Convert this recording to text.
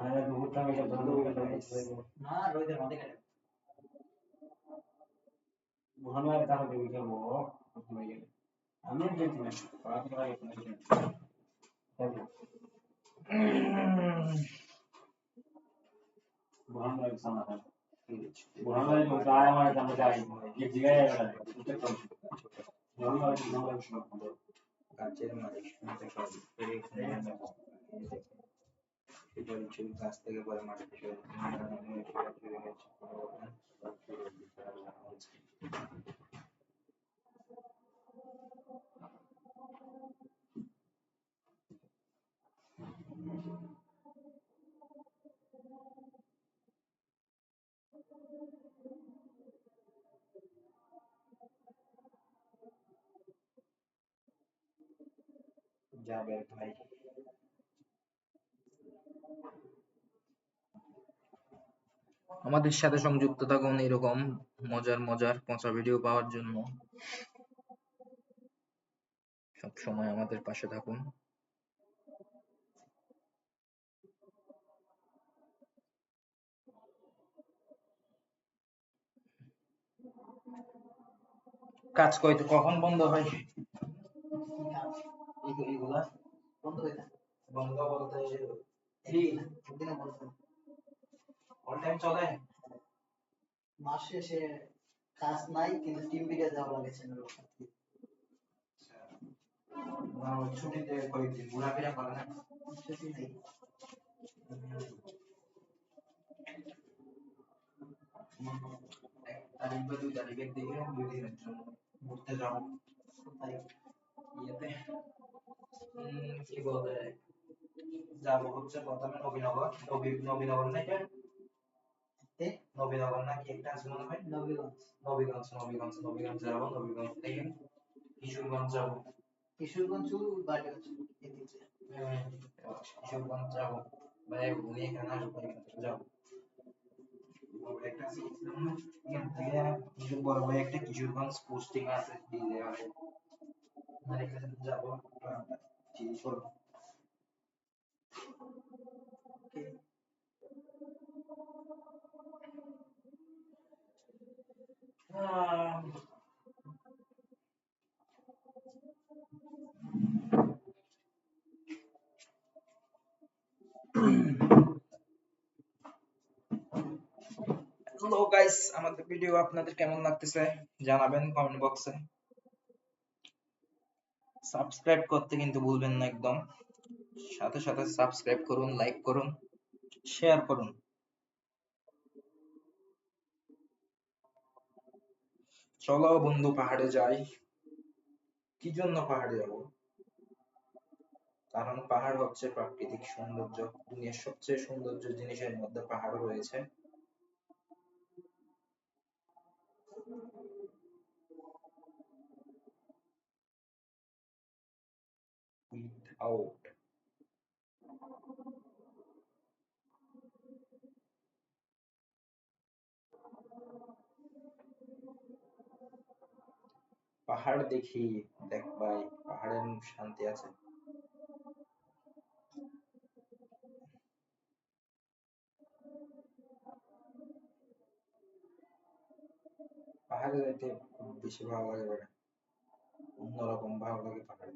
আরে দুপুরটা আমি না রোদের মধ্যে কেটে মহানগর তাহলে বিকেল আমি দেখি না পড়াশোনা মহানগর সমাধান মহানগর যায় আমার জানা যায় কি জিগায় মহানগর সমাধান কাজের মালিক শুনতে পারি ছবি কাছ থেকে পরে মাঠে যাবে ভাই আমাদের সাথে সংযুক্ত থাকুন এরকম মজার মজার পচা ভিডিও পাওয়ার জন্য সব সময় আমাদের পাশে থাকুন কাজ কইতে কখন বন্ধ হয় এইগুলা বন্ধ হয় না বন্ধ বলতে এই দিনে বন্ধ অল টাইম চলে মাস শেষে কাজ নাই কিন্তু টিম বিটে যাওয়া লাগেছে না ছুটিতে কয়েকদিন ঘোরাফেরা করে না ছুটি নেই তারিখ বা 2 তারিখের দিকে 2 দিনের জন্য ঘুরতে যাবো তাই ইয়েতে কি বলে যাবো হচ্ছে প্রথমে নবীনগর নবীনগর থেকে নবীনগর নাকি একটা আছে মনে হয় নবীগঞ্জ যাবো নবীগঞ্জ থেকে কিশোরগঞ্জ যাবো কিশোরগঞ্জ বাগেরহাট কিশোরগঞ্জ যাবো ভাই উনি এখানে আসবো যাবো বড় একটা এখান থেকে বড় ভাই একটা কিশোরগঞ্জ পোস্টিং আছে দিলে হবে মানে এখানে যাবো চিল করবো হ্যালো গাইস আমাদের ভিডিও আপনাদের কেমন লাগতেছে জানাবেন কমেন্ট বক্সে সাবস্ক্রাইব করতে কিন্তু ভুলবেন না একদম সাথে সাথে সাবস্ক্রাইব করুন লাইক করুন শেয়ার করুন চলো বন্ধু পাহাড়ে যাই কি জন্য পাহাড়ে যাব কারণ পাহাড় হচ্ছে প্রাকৃতিক সৌন্দর্য দুনিয়ার সবচেয়ে সৌন্দর্য জিনিসের মধ্যে পাহাড় রয়েছে উইথআউট পাহাড় দেখি দেখ ভাই পাহাড়ের শান্তি আছে পাহাড়ে যেতে খুব বেশি ভালো লাগে অন্যরকম ভালো লাগে পাহাড়ে